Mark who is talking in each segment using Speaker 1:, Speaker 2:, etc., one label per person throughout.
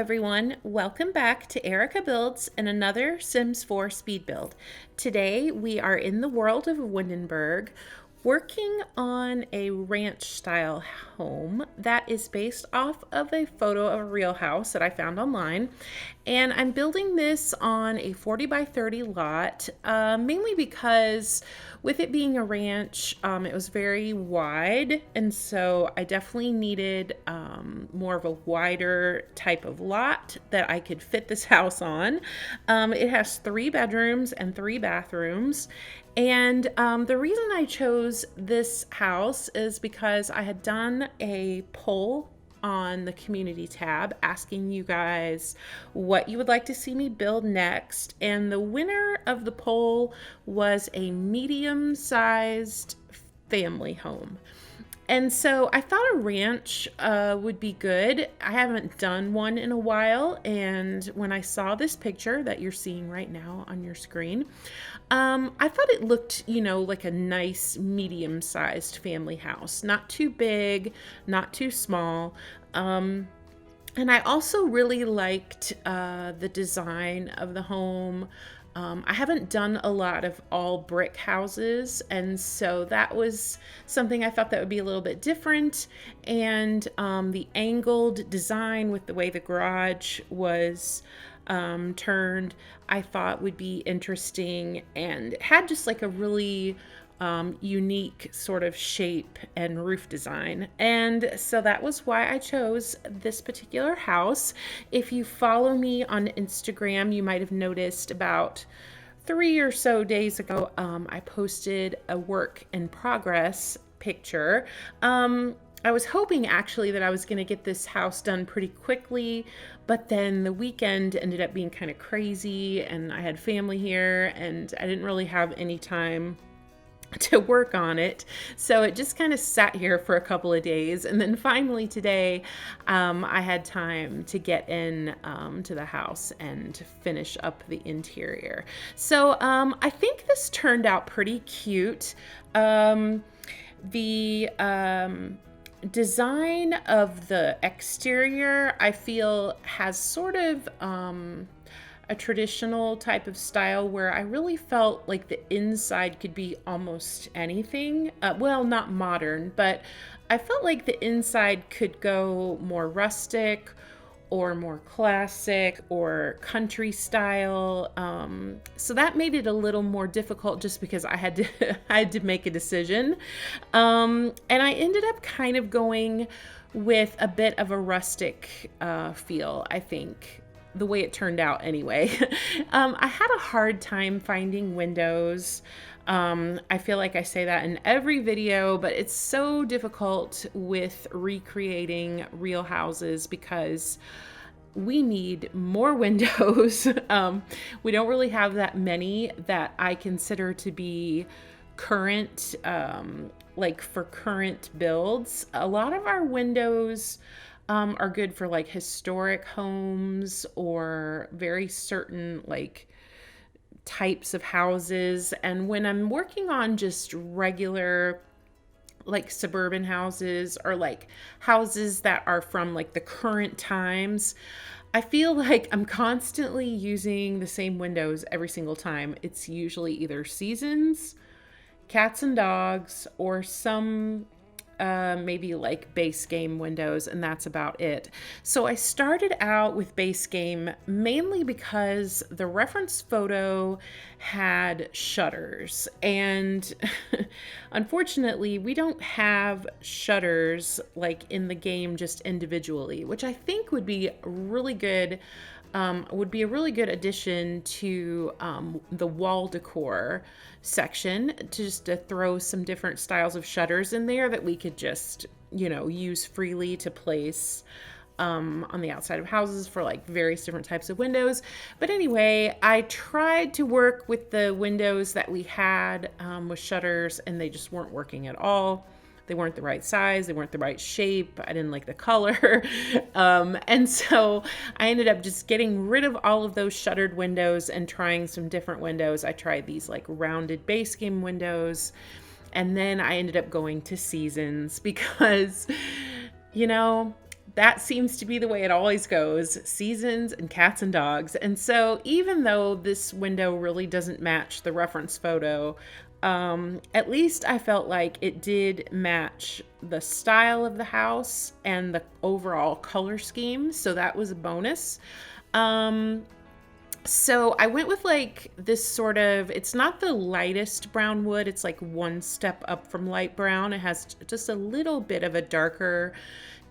Speaker 1: everyone, welcome back to ErikaBuilds and another Sims 4 speed build. Today we are in the world of Windenburg working on a ranch style home that is based off of a photo of a real house that I found online. And I'm building this on a 40 by 30 lot, mainly because with it being a ranch, it was very wide. And so I definitely needed more of a wider type of lot that I could fit this house on. It has 3 bedrooms and 3 bathrooms. And the reason I chose this house is because I had done a poll on the community tab asking you guys what you would like to see me build next. And the winner of the poll was a medium-sized family home. And so I thought a ranch would be good. I haven't done one in a while, and when I saw this picture that you're seeing right now on your screen, I thought it looked, like a nice medium-sized family house. Not too big, not too small. And I also really liked the design of the home. I haven't done a lot of all brick houses, and so that was something I thought that would be a little bit different. And the angled design with the way the garage was turned, I thought would be interesting, and it had just like a really unique sort of shape and roof design. And so that was why I chose this particular house. If you follow me on Instagram, you might have noticed about 3 or so days ago, I posted a work in progress picture. I was hoping actually that I was going to get this house done pretty quickly, but then the weekend ended up being kind of crazy and I had family here and I didn't really have any time to work on it. So it just kind of sat here for a couple of days. And then finally today, I had time to get in to the house and finish up the interior. So I think this turned out pretty cute. The design of the exterior, I feel, has sort of a traditional type of style where I really felt like the inside could be almost anything. Well, not modern, but I felt like the inside could go more rustic or more classic or country style. So that made it a little more difficult just because I had to make a decision. And I ended up kind of going with a bit of a rustic feel, I think. The way it turned out anyway. I had a hard time finding windows. I feel like I say that in every video, but it's so difficult with recreating real houses because we need more windows. We don't really have that many that I consider to be current, like for current builds. A lot of our windows are good for like historic homes or very certain like types of houses. And when I'm working on just regular like suburban houses or like houses that are from like the current times, I feel like I'm constantly using the same windows every single time. It's usually either seasons, cats and dogs, or some maybe like base game windows, and that's about it. So I started out with base game mainly because the reference photo had shutters, and unfortunately we don't have shutters like in the game just individually, which I think would be really good. Would be a really good addition to the wall decor section, just to throw some different styles of shutters in there that we could just, use freely to place on the outside of houses for like various different types of windows. But anyway, I tried to work with the windows that we had with shutters, and they just weren't working at all. They weren't the right size. They weren't the right shape. I didn't like the color. And so I ended up just getting rid of all of those shuttered windows and trying some different windows. I tried these like rounded base game windows. And then I ended up going to seasons because, that seems to be the way it always goes, seasons and cats and dogs. And so even though this window really doesn't match the reference photo, at least I felt like it did match the style of the house and the overall color scheme. So that was a bonus. Um, so I went with like this sort of, it's not the lightest brown wood. It's like one step up from light brown. It has just a little bit of a darker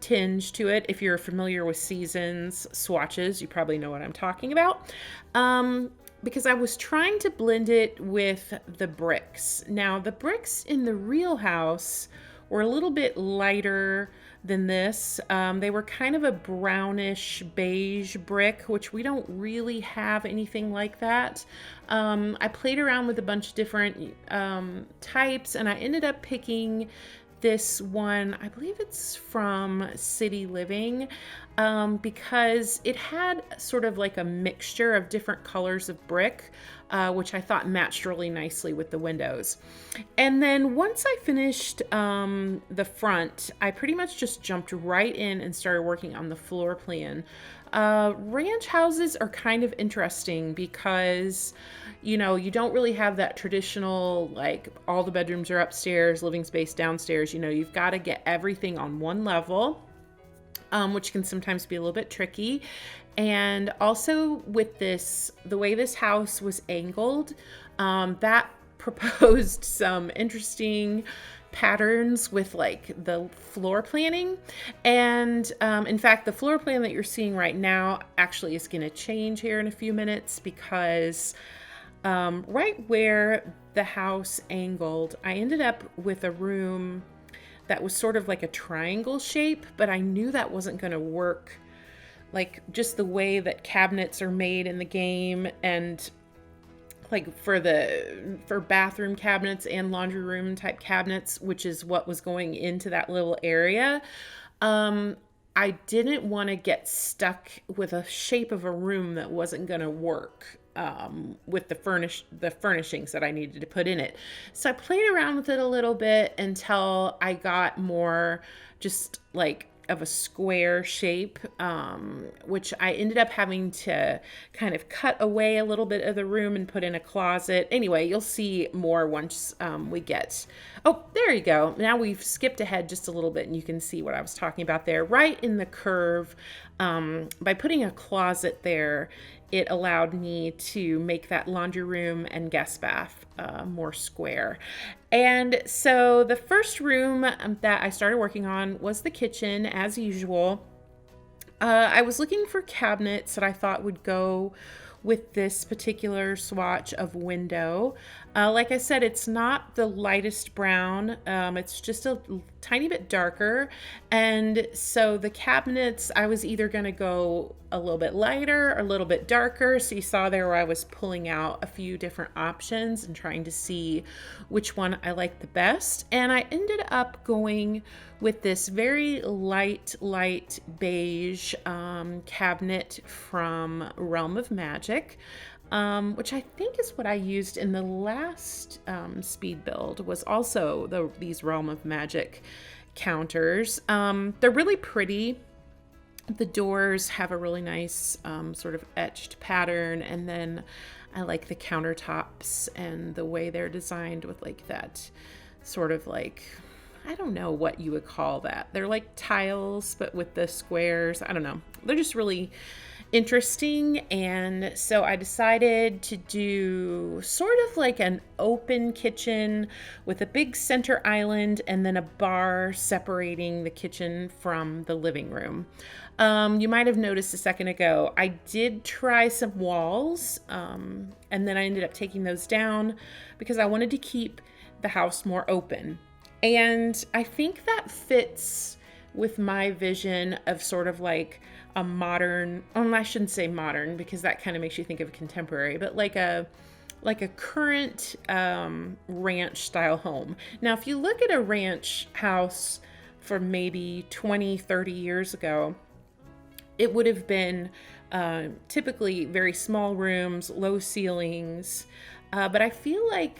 Speaker 1: tinge to it. If you're familiar with Seasons swatches, you probably know what I'm talking about. Because I was trying to blend it with the bricks. Now, the bricks in the real house were a little bit lighter than this. They were kind of a brownish beige brick, which we don't really have anything like that. I played around with a bunch of different types, and I ended up picking this one. I believe it's from City Living, because it had sort of like a mixture of different colors of brick, which I thought matched really nicely with the windows. And then once I finished the front, I pretty much just jumped right in and started working on the floor plan. Ranch houses are kind of interesting because, you know, you don't really have that traditional, like all the bedrooms are upstairs, living space downstairs. You know, you've got to get everything on one level, which can sometimes be a little bit tricky. And also with this, the way this house was angled, that proposed some interesting patterns with like the floor planning. And in fact, the floor plan that you're seeing right now actually is going to change here in a few minutes, because right where the house angled, I ended up with a room that was sort of like a triangle shape, but I knew that wasn't going to work, like just the way that cabinets are made in the game, and like for bathroom cabinets and laundry room type cabinets, which is what was going into that little area. I didn't want to get stuck with a shape of a room that wasn't going to work with the furnishings that I needed to put in it. So I played around with it a little bit until I got more just like of a square shape, which I ended up having to kind of cut away a little bit of the room and put in a closet. Anyway, you'll see more once we get, oh, there you go. Now we've skipped ahead just a little bit and you can see what I was talking about there. Right in the curve, by putting a closet there, it allowed me to make that laundry room and guest bath more square. And so the first room that I started working on was the kitchen, as usual. I was looking for cabinets that I thought would go with this particular swatch of window. Like I said, it's not the lightest brown. It's just a tiny bit darker. And so the cabinets, I was either going to go a little bit lighter or a little bit darker. So you saw there where I was pulling out a few different options and trying to see which one I liked the best. And I ended up going with this very light beige cabinet from Realm of Magic, which I think is what I used in the last speed build, was also these Realm of Magic counters. They're really pretty. The doors have a really nice sort of etched pattern, and then I like the countertops and the way they're designed with like that sort of like, I don't know what you would call that. They're like tiles, but with the squares. I don't know. They're just really interesting. And so I decided to do sort of like an open kitchen with a big center island and then a bar separating the kitchen from the living room. You might have noticed a second ago, I did try some walls, and then I ended up taking those down because I wanted to keep the house more open. And I think that fits with my vision of sort of like a modern, I shouldn't say modern because that kind of makes you think of contemporary, but like a current ranch style home. Now, if you look at a ranch house from maybe 20, 30 years ago, it would have been typically very small rooms, low ceilings, but I feel like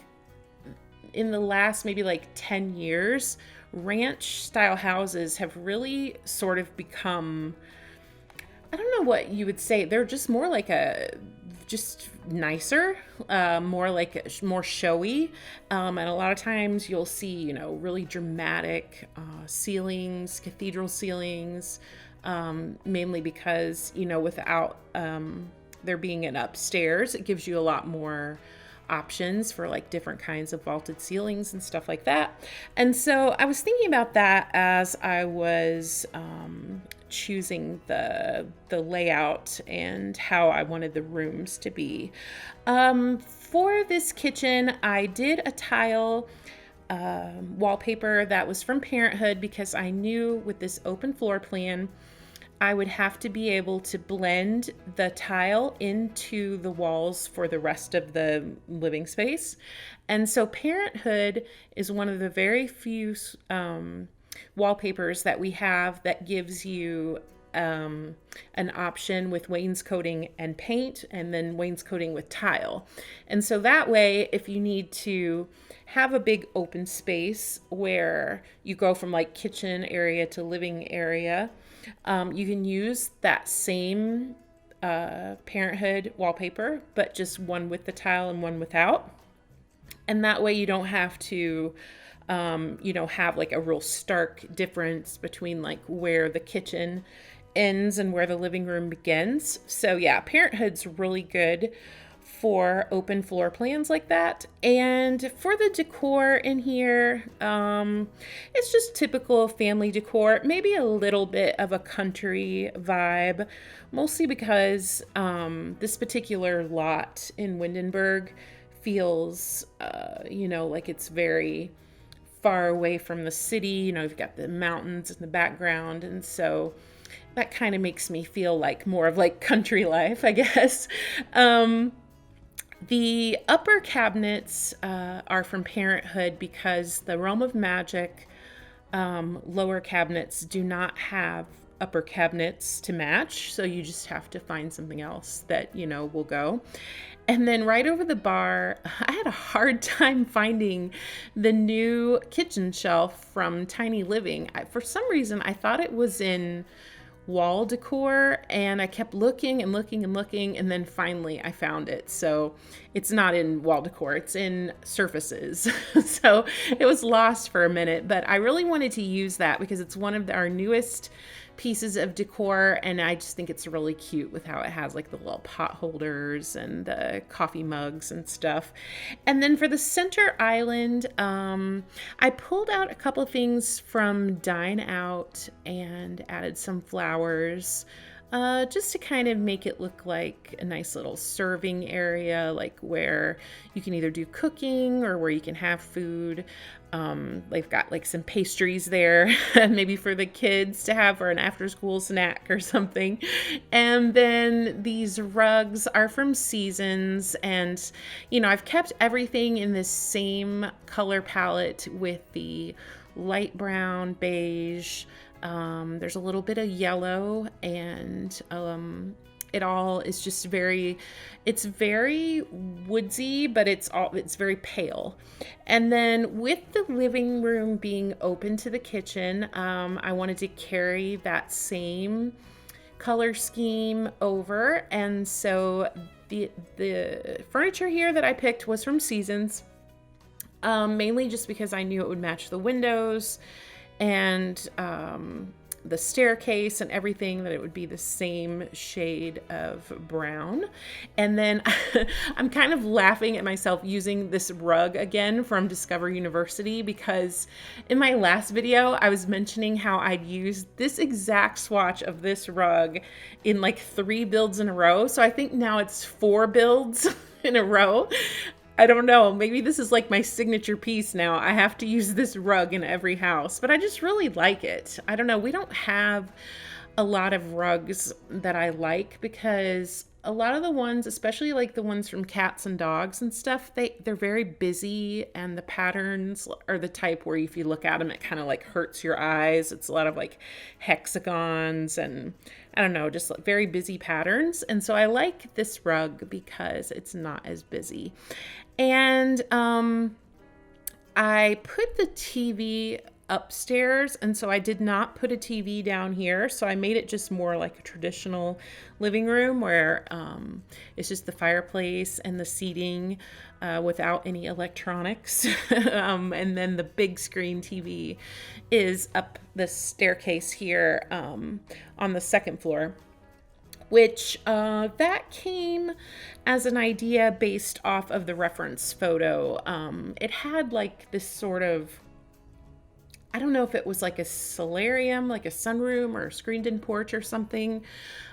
Speaker 1: in the last maybe like 10 years, ranch style houses have really sort of become, I don't know what you would say. They're just more like just nicer, more like more showy. And a lot of times you'll see, really dramatic ceilings, cathedral ceilings, mainly because, without there being an upstairs, it gives you a lot more options for like different kinds of vaulted ceilings and stuff like that. And so I was thinking about that as I was choosing the layout and how I wanted the rooms to be. For this kitchen, I did a tile wallpaper that was from Parenthood because I knew with this open floor plan, I would have to be able to blend the tile into the walls for the rest of the living space. And so Parenthood is one of the very few wallpapers that we have that gives you an option with wainscoting and paint, and then wainscoting with tile. And so that way, if you need to have a big open space where you go from like kitchen area to living area, you can use that same Parenthood wallpaper, but just one with the tile and one without. And that way you don't have to have like a real stark difference between like where the kitchen ends and where the living room begins. So yeah, Parenthood's really good for open floor plans like that. And for the decor in here, it's just typical family decor, maybe a little bit of a country vibe, mostly because this particular lot in Windenburg feels, like it's very far away from the city. You've got the mountains in the background, and so that kind of makes me feel like more of like country life, I guess. The upper cabinets are from Parenthood because the Realm of Magic lower cabinets do not have upper cabinets to match, so you just have to find something else that, will go. And then right over the bar, I had a hard time finding the new kitchen shelf from Tiny Living. For some reason, I thought it was in wall decor, and I kept looking and looking and looking, and then finally I found it. So it's not in wall decor, it's in surfaces. So it was lost for a minute, but I really wanted to use that because it's one of our newest pieces of decor, and I just think it's really cute with how it has like the little pot holders and the coffee mugs and stuff. And then for the center island, I pulled out a couple of things from Dine Out and added some flowers, just to kind of make it look like a nice little serving area, like where you can either do cooking or where you can have food. They've got like some pastries there, maybe for the kids to have for an after school snack or something. And then these rugs are from Seasons, and I've kept everything in this same color palette with the light brown, beige. There's a little bit of yellow, and it all is just it's very woodsy, but it's very pale. And then with the living room being open to the kitchen, I wanted to carry that same color scheme over. And so the furniture here that I picked was from Seasons, mainly just because I knew it would match the windows and the staircase and everything, that it would be the same shade of brown. And then I'm kind of laughing at myself using this rug again from Discover University, because in my last video I was mentioning how I'd used this exact swatch of this rug in like 3 builds in a row. So I think now it's 4 builds in a row. I don't know, maybe this is like my signature piece now. I have to use this rug in every house, but I just really like it. I don't know, we don't have a lot of rugs that I like, because a lot of the ones, especially like the ones from cats and dogs and stuff, they're very busy, and the patterns are the type where if you look at them, it kind of like hurts your eyes. It's a lot of like hexagons and I don't know, just like very busy patterns. And so I like this rug because it's not as busy. And I put the TV upstairs, and so I did not put a TV down here. So I made it just more like a traditional living room where it's just the fireplace and the seating without any electronics. And then the big screen TV is up the staircase here on the second floor, which that came as an idea based off of the reference photo. It had like this sort of, I don't know if it was like a solarium, like a sunroom or a screened-in porch or something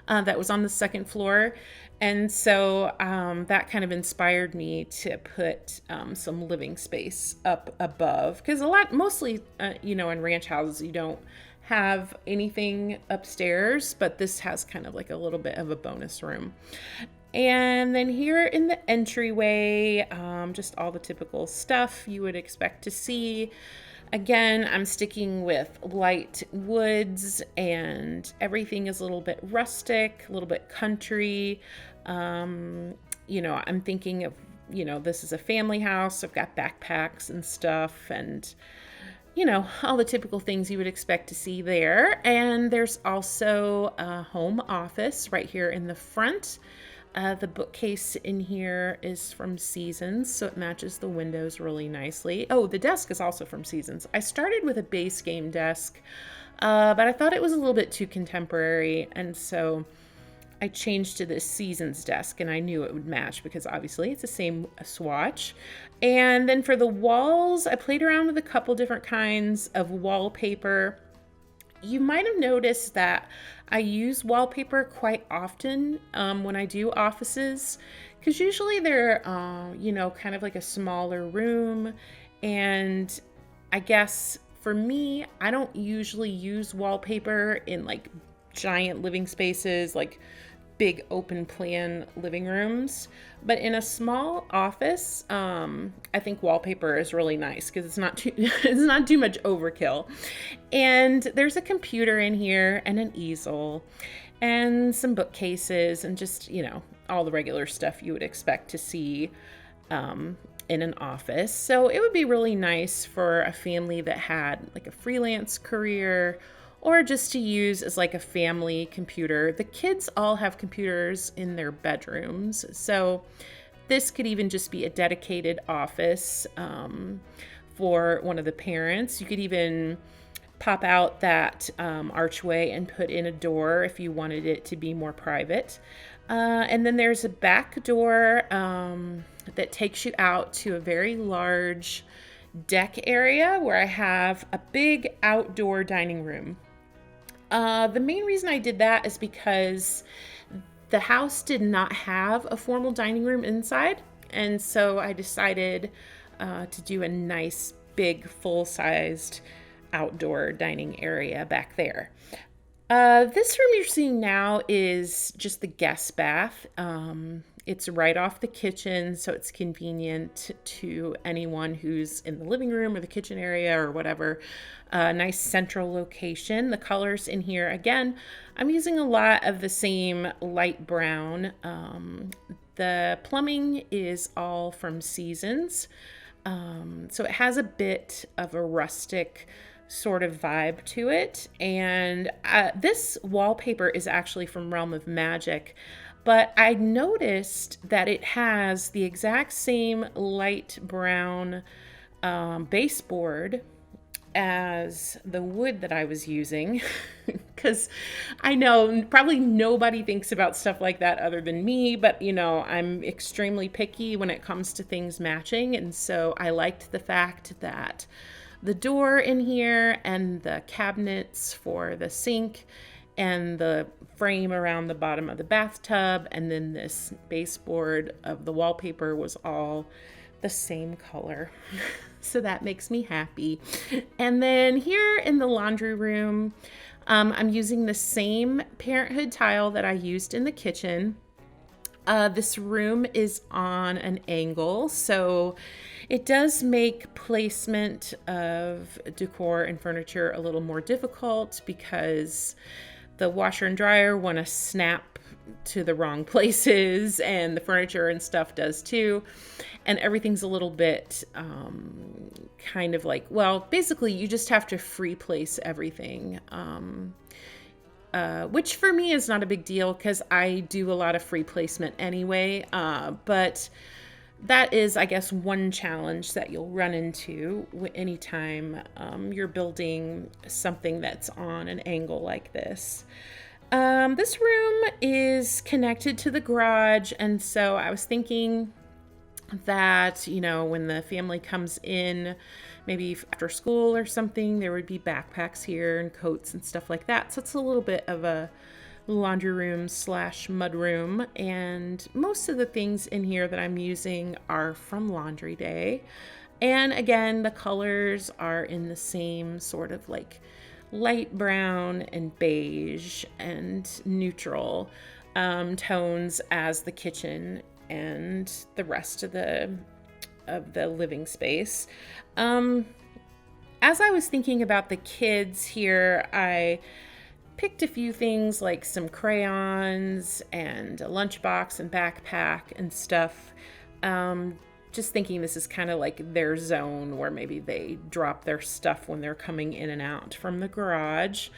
Speaker 1: that was on the second floor. And so that kind of inspired me to put some living space up above. Because mostly, in ranch houses, you don't have anything upstairs, but this has kind of like a little bit of a bonus room. And then here in the entryway, just all the typical stuff you would expect to see. Again, I'm sticking with light woods, and everything is a little bit rustic, a little bit country. I'm thinking of, this is a family house. I've got backpacks and stuff, and all the typical things you would expect to see there. And there's also a home office right here in the front. The bookcase in here is from Seasons, so it matches the windows really nicely. Oh, the desk is also from Seasons. I started with a base game desk, but I thought it was a little bit too contemporary, and so I changed to this Seasons desk, and I knew it would match because obviously it's the same swatch. And then for the walls, I played around with a couple different kinds of wallpaper. You might have noticed that I use wallpaper quite often when I do offices, because usually they're, kind of like a smaller room. And I guess for me, I don't usually use wallpaper in like giant living spaces, like big open plan living rooms. But in a small office, I think wallpaper is really nice because it's not too much overkill. And there's a computer in here and an easel and some bookcases and just, all the regular stuff you would expect to see in an office. So it would be really nice for a family that had like a freelance career, or just to use as like a family computer. The kids all have computers in their bedrooms, so this could even just be a dedicated office for one of the parents. You could even pop out that archway and put in a door if you wanted it to be more private. And then there's a back door that takes you out to a very large deck area where I have a big outdoor dining room. The main reason I did that is because the house did not have a formal dining room inside, and so I decided to do a nice big full-sized outdoor dining area back there. This room you're seeing now is just the guest bath. It's right off the kitchen, so it's convenient to anyone who's in the living room or the kitchen area or whatever. Nice central location. The colors in here, again, I'm using a lot of the same light brown. The plumbing is all from Seasons, so it has a bit of a rustic sort of vibe to it. And this wallpaper is actually from Realm of Magic. But I noticed that it has the exact same light brown baseboard as the wood that I was using, because I know probably nobody thinks about stuff like that other than me, but I'm extremely picky when it comes to things matching. And so I liked the fact that the door in here and the cabinets for the sink and the frame around the bottom of the bathtub, and then this baseboard of the wallpaper was all the same color. So that makes me happy. And then here in the laundry room, I'm using the same Parenthood tile that I used in the kitchen. This room is on an angle, so it does make placement of decor and furniture a little more difficult because the washer and dryer want to snap to the wrong places, and the furniture and stuff does too. And everything's a little bit kind of like, well, basically you just have to free place everything. Which for me is not a big deal because I do a lot of free placement anyway. But that is, I guess, one challenge that you'll run into anytime you're building something that's on an angle like this. This room is connected to the garage, and so I was thinking that, you know, when the family comes in, maybe after school or something, there would be backpacks here and coats and stuff like that. So it's a little bit of a laundry room slash mud room, and most of the things in here that I'm using are from Laundry Day. And again, the colors are in the same sort of like light brown and beige and neutral tones as the kitchen and the rest of the living space. As I was thinking about the kids here, I picked a few things like some crayons and a lunchbox and backpack and stuff. Just thinking this is kind of like their zone where maybe they drop their stuff when they're coming in and out from the garage.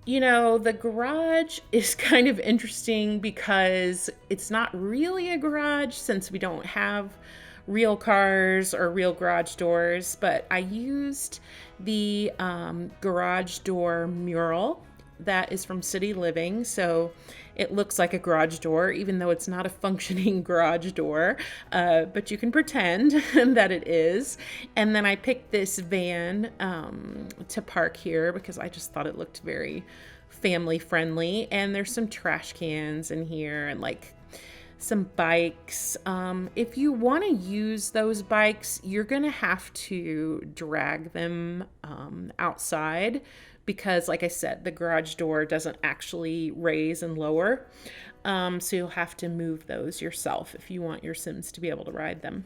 Speaker 1: You know, the garage is kind of interesting because it's not really a garage since we don't have real cars or real garage doors, but I used the garage door mural that is from City Living, so it looks like a garage door even though it's not a functioning garage door, but you can pretend that it is. And then I picked this van to park here because I just thought it looked very family friendly, and there's some trash cans in here and like some bikes. If you want to use those bikes, you're gonna have to drag them outside because, like I said, the garage door doesn't actually raise and lower. So you'll have to move those yourself if you want your Sims to be able to ride them.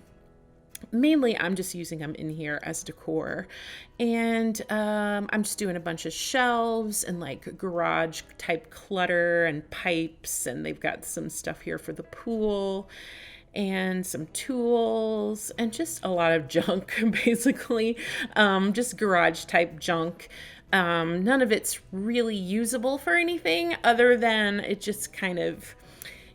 Speaker 1: Mainly, I'm just using them in here as decor. And I'm just doing a bunch of shelves and like garage type clutter and pipes. And they've got some stuff here for the pool and some tools and just a lot of junk, basically. Just garage type junk. None of it's really usable for anything other than it just kind of,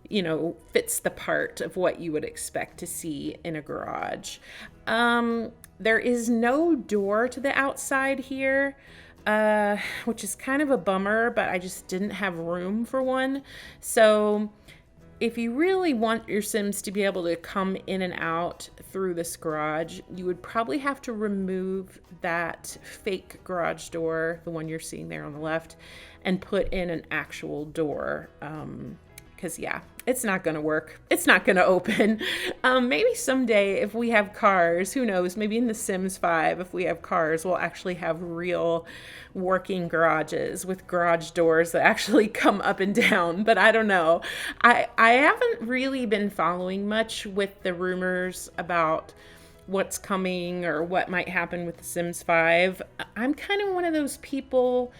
Speaker 1: you know, fits the part of what you would expect to see in a garage. There is no door to the outside here, which is kind of a bummer, but I just didn't have room for one. So if you really want your Sims to be able to come in and out through this garage, you would probably have to remove that fake garage door, the one you're seeing there on the left, and put in an actual door. Because, yeah, it's not going to work. It's not going to open. Maybe someday if we have cars, who knows, maybe in The Sims 5, if we have cars, we'll actually have real working garages with garage doors that actually come up and down. But I don't know. I haven't really been following much with the rumors about what's coming or what might happen with The Sims 5. I'm kind of one of those people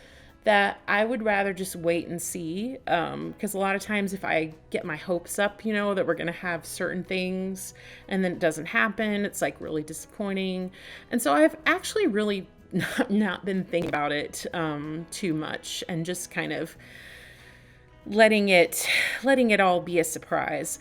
Speaker 1: that I would rather just wait and see, because a lot of times if I get my hopes up, you know, that we're going to have certain things and then it doesn't happen, it's like really disappointing. And so I've actually really not been thinking about it too much and just kind of letting it all be a surprise.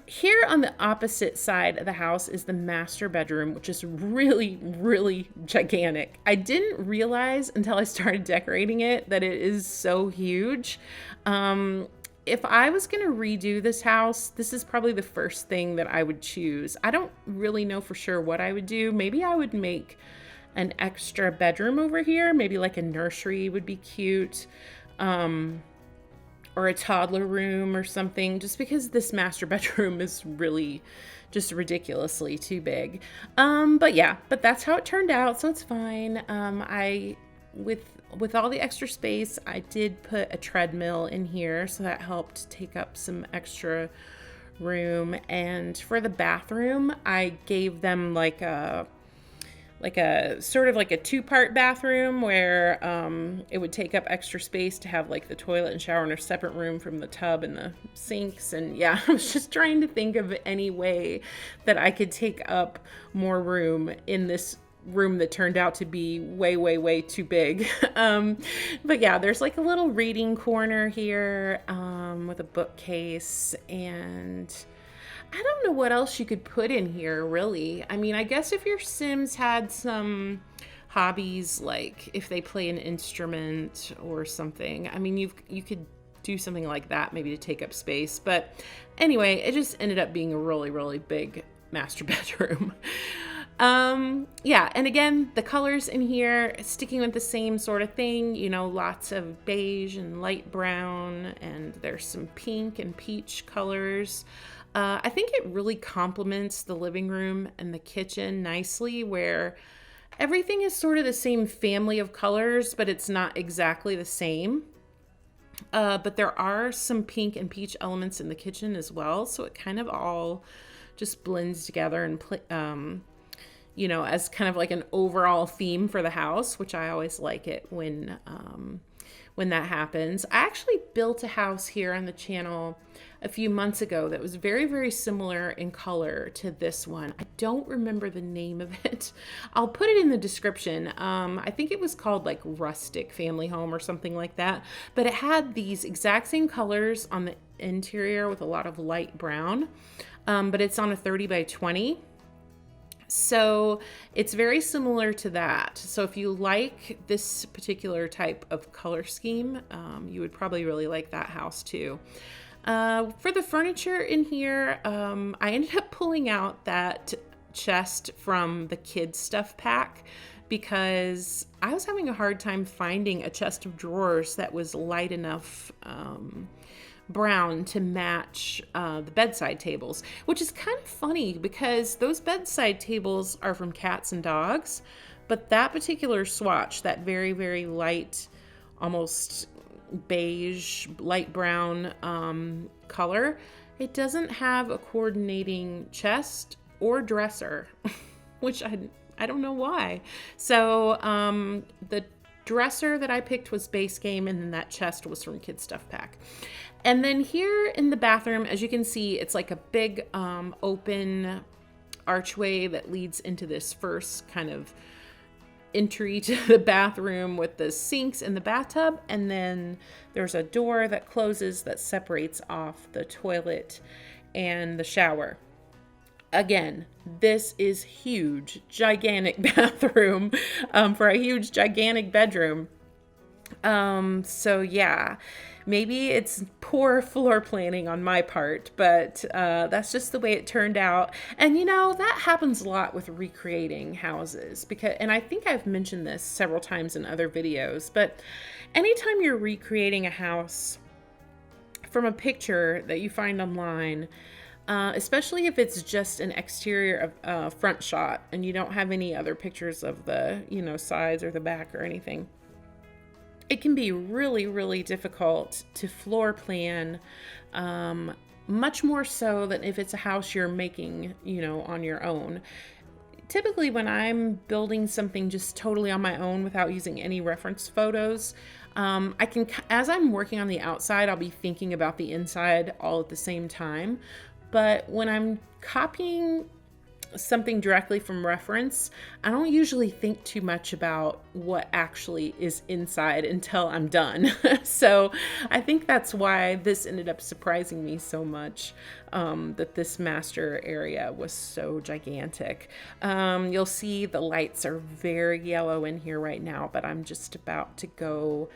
Speaker 1: Here on the opposite side of the house is the master bedroom, which is really, really gigantic. I didn't realize until I started decorating it that it is so huge. If I was going to redo this house, this is probably the first thing that I would choose. I don't really know for sure what I would do. Maybe I would make an extra bedroom over here. Maybe like a nursery would be cute. Or a toddler room or something, just because this master bedroom is really just ridiculously too big. But that's how it turned out, so it's fine. With all the extra space, I did put a treadmill in here, so that helped take up some extra room. And for the bathroom, I gave them like a like a sort of like a two-part bathroom where it would take up extra space to have like the toilet and shower in a separate room from the tub and the sinks. And yeah, I was just trying to think of any way that I could take up more room in this room that turned out to be way, way, way too big. But yeah, there's like a little reading corner here with a bookcase, and I don't know what else you could put in here, really. I mean, I guess if your Sims had some hobbies, like if they play an instrument or something, I mean, you could do something like that maybe to take up space. But anyway, it just ended up being a really, really big master bedroom. Yeah, and again, the colors in here, sticking with the same sort of thing, you know, lots of beige and light brown, and there's some pink and peach colors. I think it really complements the living room and the kitchen nicely, where everything is sort of the same family of colors, but it's not exactly the same. But there are some pink and peach elements in the kitchen as well, so it kind of all just blends together and you know, as kind of like an overall theme for the house, which I always like it when that happens. I actually built a house here on the channel a few months ago that was very, very similar in color to this one. I don't remember the name of it. I'll put it in the description. I think it was called like Rustic Family Home or something like that, but it had these exact same colors on the interior with a lot of light brown, but it's on a 30 by 20. So it's very similar to that. So if you like this particular type of color scheme, you would probably really like that house too. For the furniture in here, I ended up pulling out that chest from the kids stuff pack because I was having a hard time finding a chest of drawers that was light enough brown to match the bedside tables, which is kind of funny because those bedside tables are from cats and dogs, but that particular swatch, that very, very light, almost beige, light brown color, it doesn't have a coordinating chest or dresser, which I don't know why. So the dresser that I picked was base game, and then that chest was from Kid Stuff Pack. And then here in the bathroom, as you can see, it's like a big open archway that leads into this first kind of entry to the bathroom with the sinks and the bathtub, and then there's a door that closes that separates off the toilet and the shower. Again, this is huge, gigantic bathroom for a huge, gigantic bedroom. So yeah, maybe it's poor floor planning on my part, but that's just the way it turned out. And you know, that happens a lot with recreating houses and I think I've mentioned this several times in other videos, but anytime you're recreating a house from a picture that you find online, especially if it's just an exterior of front shot and you don't have any other pictures of the, you know, sides or the back or anything, it can be really, really difficult to floor plan, much more so than if it's a house you're making, you know, on your own. Typically, when I'm building something just totally on my own without using any reference photos, I can, as I'm working on the outside, I'll be thinking about the inside all at the same time. But when I'm copying something directly from reference, I don't usually think too much about what actually is inside until I'm done. So I think that's why this ended up surprising me so much, that this master area was so gigantic. You'll see the lights are very yellow in here right now, but I'm just about to go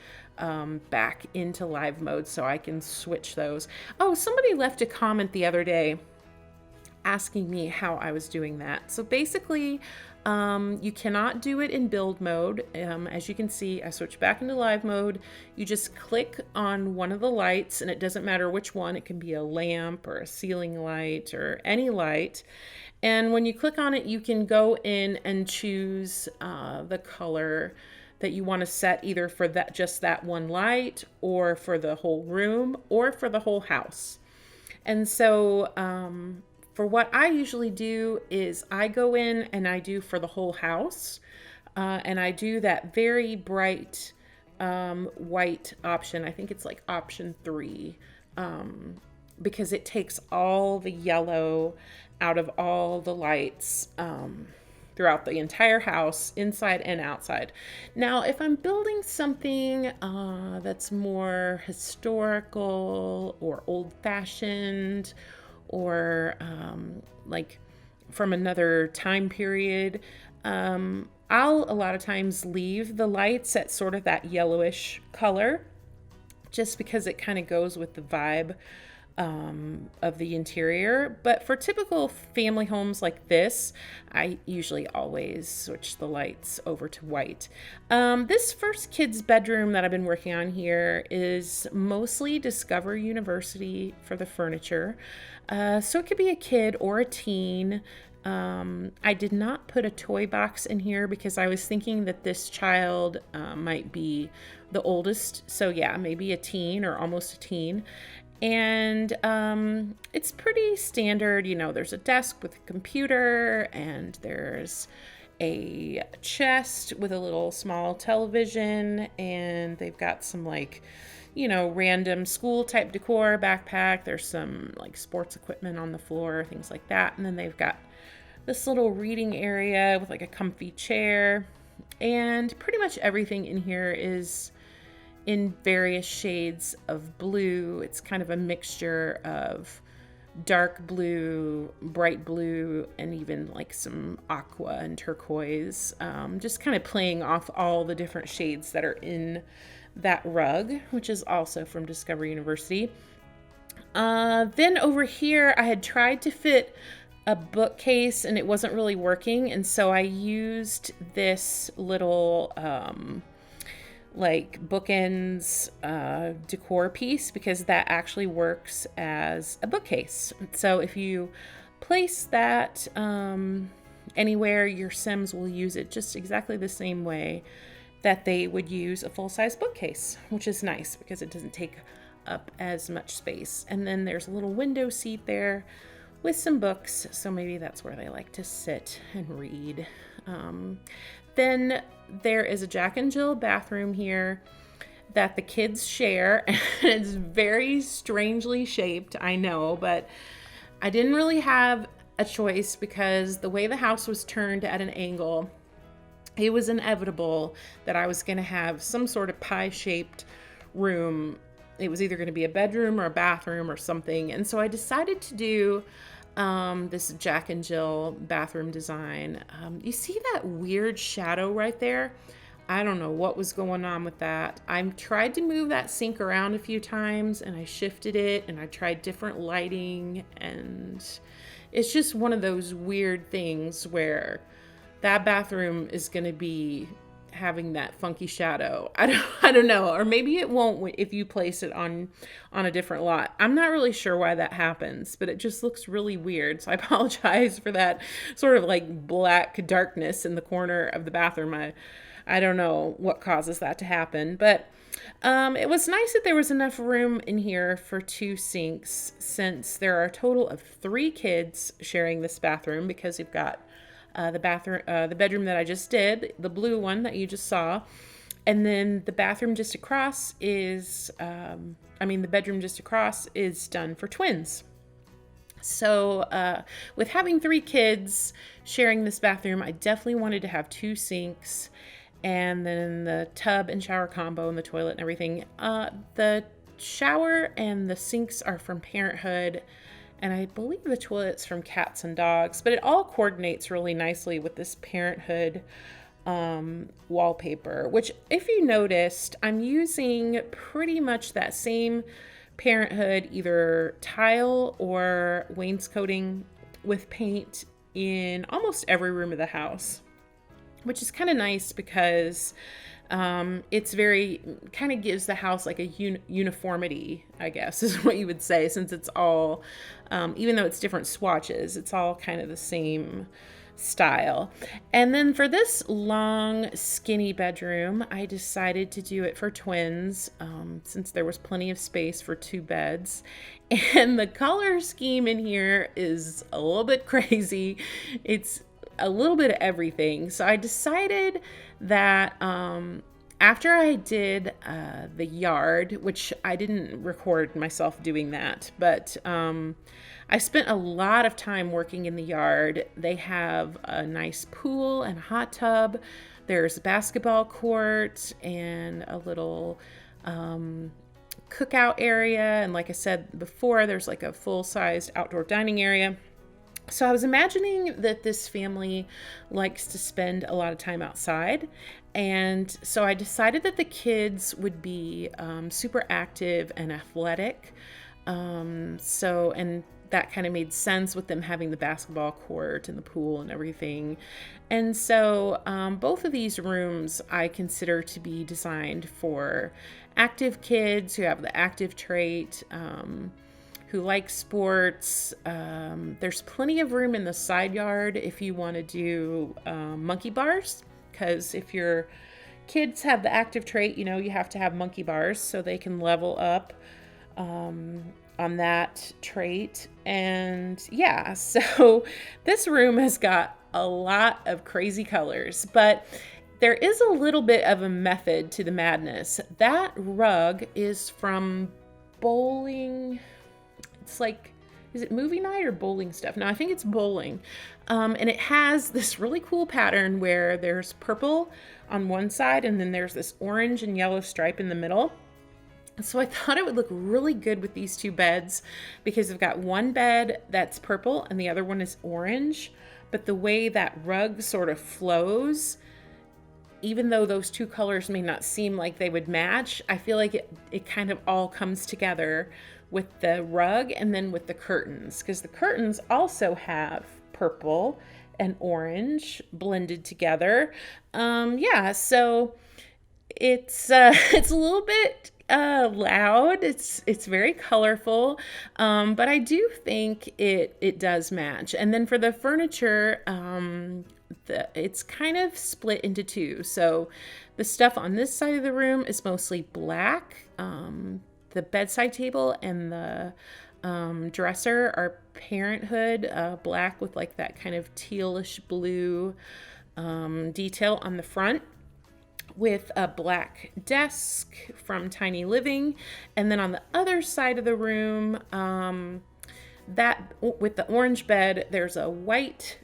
Speaker 1: back into live mode so I can switch those. Oh, somebody left a comment the other day asking me how I was doing that. So basically, you cannot do it in build mode. As you can see, I switch back into live mode. You just click on one of the lights, and it doesn't matter which one. It can be a lamp or a ceiling light or any light. And when you click on it, you can go in and choose the color that you want to set, either for that just that one light, or for the whole room, or for the whole house. And so For what I usually do is I go in and I do for the whole house, and I do that very bright white option. I think it's like option 3, because it takes all the yellow out of all the lights throughout the entire house, inside and outside. Now, if I'm building something that's more historical or old-fashioned, or like from another time period, I'll a lot of times leave the lights at sort of that yellowish color, just because it kind of goes with the vibe of the interior. But for typical family homes like this, I usually always switch the lights over to white. This first kid's bedroom that I've been working on here is mostly Discover University for the furniture. So it could be a kid or a teen. I did not put a toy box in here because I was thinking that this child might be the oldest. So yeah, maybe a teen or almost a teen. And it's pretty standard. You know, there's a desk with a computer, and there's a chest with a little small television, and they've got some like, you know, random school type decor, backpack. There's some like sports equipment on the floor, things like that. And then they've got this little reading area with like a comfy chair, and pretty much everything in here is in various shades of blue. It's kind of a mixture of dark blue, bright blue, and even like some aqua and turquoise, just kind of playing off all the different shades that are in that rug, which is also from Discover University. Then over here, I had tried to fit a bookcase and it wasn't really working, and so I used this little like bookends decor piece, because that actually works as a bookcase. So if you place that anywhere, your Sims will use it just exactly the same way that they would use a full-size bookcase, which is nice because it doesn't take up as much space. And then there's a little window seat there with some books, so maybe that's where they like to sit and read. Then there is a Jack and Jill bathroom here that the kids share, and it's very strangely shaped, I know, but I didn't really have a choice because the way the house was turned at an angle, it was inevitable that I was going to have some sort of pie-shaped room. It was either going to be a bedroom or a bathroom or something, and so I decided to do this Jack and Jill bathroom design. You see that weird shadow right there? I don't know what was going on with that. I tried to move that sink around a few times, and I shifted it, and I tried different lighting, and it's just one of those weird things where that bathroom is going to be having that funky shadow. I don't know, or maybe it won't if you place it on a different lot. I'm not really sure why that happens, but it just looks really weird. So I apologize for that sort of like black darkness in the corner of the bathroom. I don't know what causes that to happen, but it was nice that there was enough room in here for 2 sinks, since there are a total of 3 kids sharing this bathroom, because you've got the bedroom that I just did, the blue one that you just saw, and then the bathroom just across is, the bedroom just across is done for twins. So with having 3 kids sharing this bathroom, I definitely wanted to have 2 sinks, and then the tub and shower combo and the toilet and everything. The shower and the sinks are from Parenthood, and I believe the toilet's from Cats and Dogs, but it all coordinates really nicely with this Parenthood wallpaper, which, if you noticed, I'm using pretty much that same Parenthood either tile or wainscoting with paint in almost every room of the house, which is kind of nice because it's very, kind of gives the house like a uniformity, I guess is what you would say, since it's all, even though it's different swatches, it's all kind of the same style. And then for this long, skinny bedroom, I decided to do it for twins, since there was plenty of space for two beds. And the color scheme in here is a little bit crazy. It's a little bit of everything. So I decided that after I did the yard, which I didn't record myself doing that, but I spent a lot of time working in the yard. They have a nice pool and a hot tub. There's a basketball court and a little cookout area. And like I said before, there's like a full-sized outdoor dining area. So I was imagining that this family likes to spend a lot of time outside. And so I decided that the kids would be super active and athletic. And that kind of made sense with them having the basketball court and the pool and everything. And so both of these rooms I consider to be designed for active kids who have the active trait, who like sports. There's plenty of room in the side yard if you want to do monkey bars, because if your kids have the active trait, you have to have monkey bars so they can level up on that trait. And yeah, so this room has got a lot of crazy colors, but there is a little bit of a method to the madness. That rug is from bowling. It's like, is it movie night or bowling stuff? No, I think it's bowling. And it has this really cool pattern where there's purple on one side and then there's this orange and yellow stripe in the middle. So I thought it would look really good with these two beds because I've got one bed that's purple and the other one is orange. But the way that rug sort of flows, even though those two colors may not seem like they would match, I feel like it kind of all comes together with the rug and then with the curtains, because the curtains also have purple and orange blended together. So it's a little bit loud. It's very colorful, but I do think it does match. And then for the furniture, it's kind of split into two. So the stuff on this side of the room is mostly black. The bedside table and the dresser are Parenthood black with like that kind of tealish blue detail on the front, with a black desk from Tiny Living. And then on the other side of the room, that with the orange bed, there's a white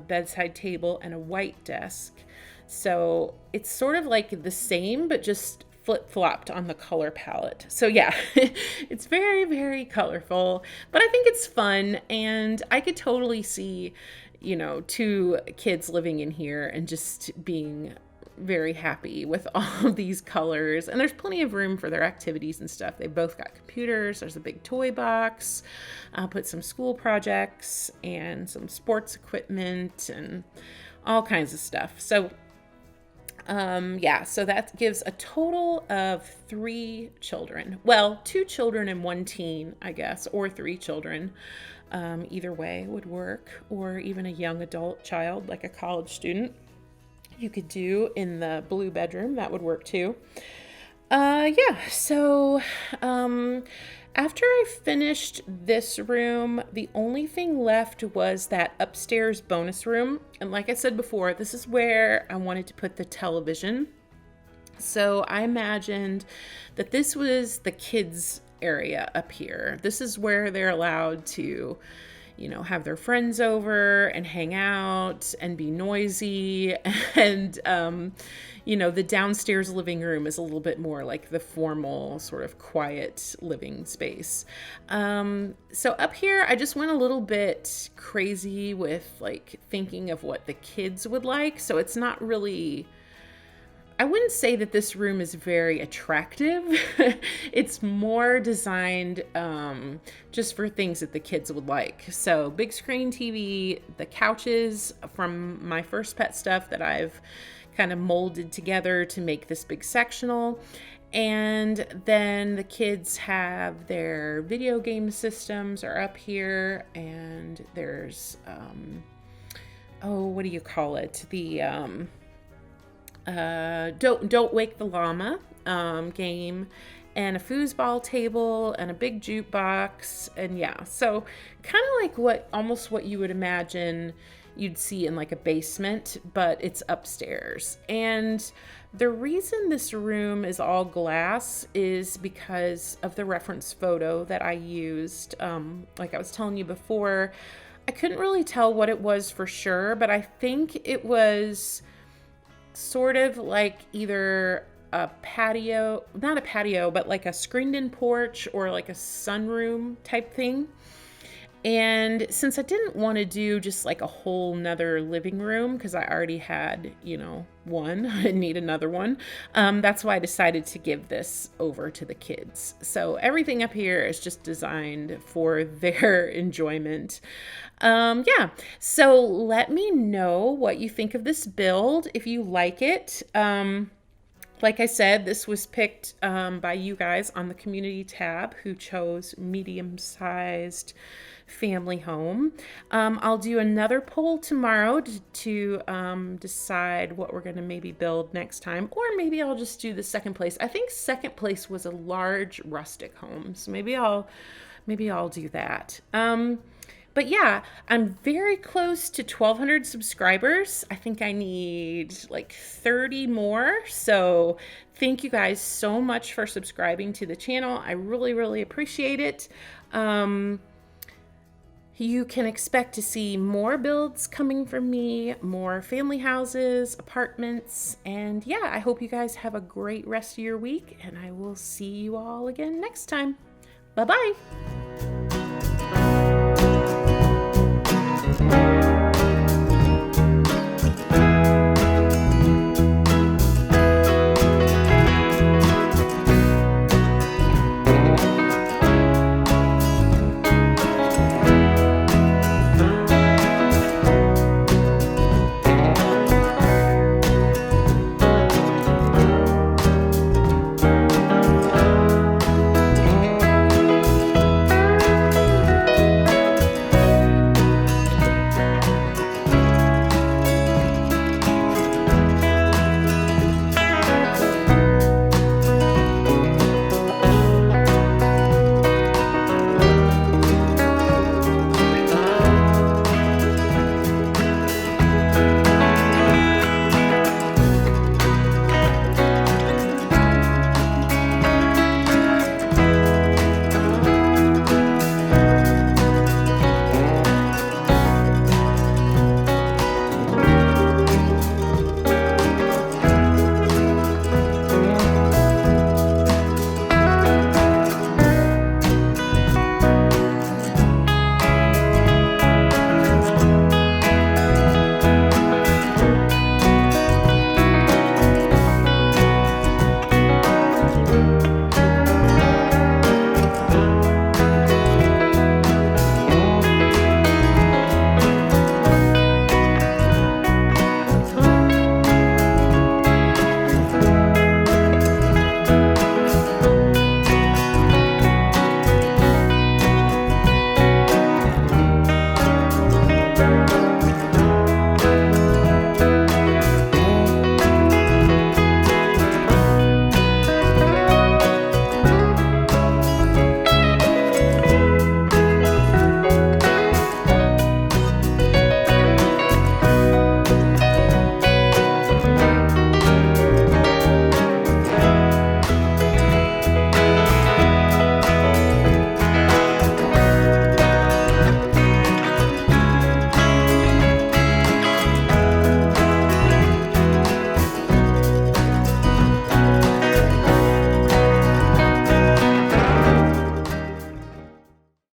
Speaker 1: bedside table and a white desk. So it's sort of like the same, but just flip-flopped on the color palette. So yeah, it's very, very colorful, but I think it's fun. And I could totally see, two kids living in here and just being very happy with all of these colors. And there's plenty of room for their activities and stuff. They both got computers. There's a big toy box. I'll put some school projects and some sports equipment and all kinds of stuff. So so that gives a total of 3 children. Well, 2 children and 1 teen, I guess, or 3 children. Either way would work, or even a young adult child, like a college student. You could do in the blue bedroom. That would work too. After I finished this room, the only thing left was that upstairs bonus room. And like I said before, this is where I wanted to put the television. So I imagined that this was the kids' area up here. This is where they're allowed to have their friends over and hang out and be noisy. And, the downstairs living room is a little bit more like the formal sort of quiet living space. So up here, I just went a little bit crazy with like thinking of what the kids would like. So it's not really, I wouldn't say that this room is very attractive. It's more designed just for things that the kids would like. So big screen TV, the couches from my First Pet stuff that I've kind of molded together to make this big sectional. And then the kids have their video game systems are up here, and there's oh, what do you call it? The don't wake the llama game, and a foosball table and a big jukebox. And yeah, so kind of like what you would imagine you'd see in like a basement, but it's upstairs. And the reason this room is all glass is because of the reference photo that I used. Like I was telling you before, I couldn't really tell what it was for sure, but I think it was sort of like either a patio, not a patio, but like a screened in porch or like a sunroom type thing. And since I didn't want to do just like a whole nother living room, because I already had, one, I didn't need another one. That's why I decided to give this over to the kids. So everything up here is just designed for their enjoyment. Yeah, so let me know what you think of this build, if you like it. Like I said, this was picked by you guys on the community tab who chose medium-sized family home. I'll do another poll tomorrow to decide what we're going to maybe build next time, or maybe I'll just do the second place. I think second place was a large rustic home, so maybe I'll do that. But yeah, I'm very close to 1,200 subscribers. I think I need like 30 more. So thank you guys so much for subscribing to the channel. I really, really appreciate it. You can expect to see more builds coming from me, more family houses, apartments, and yeah, I hope you guys have a great rest of your week, and I will see you all again next time. Bye-bye.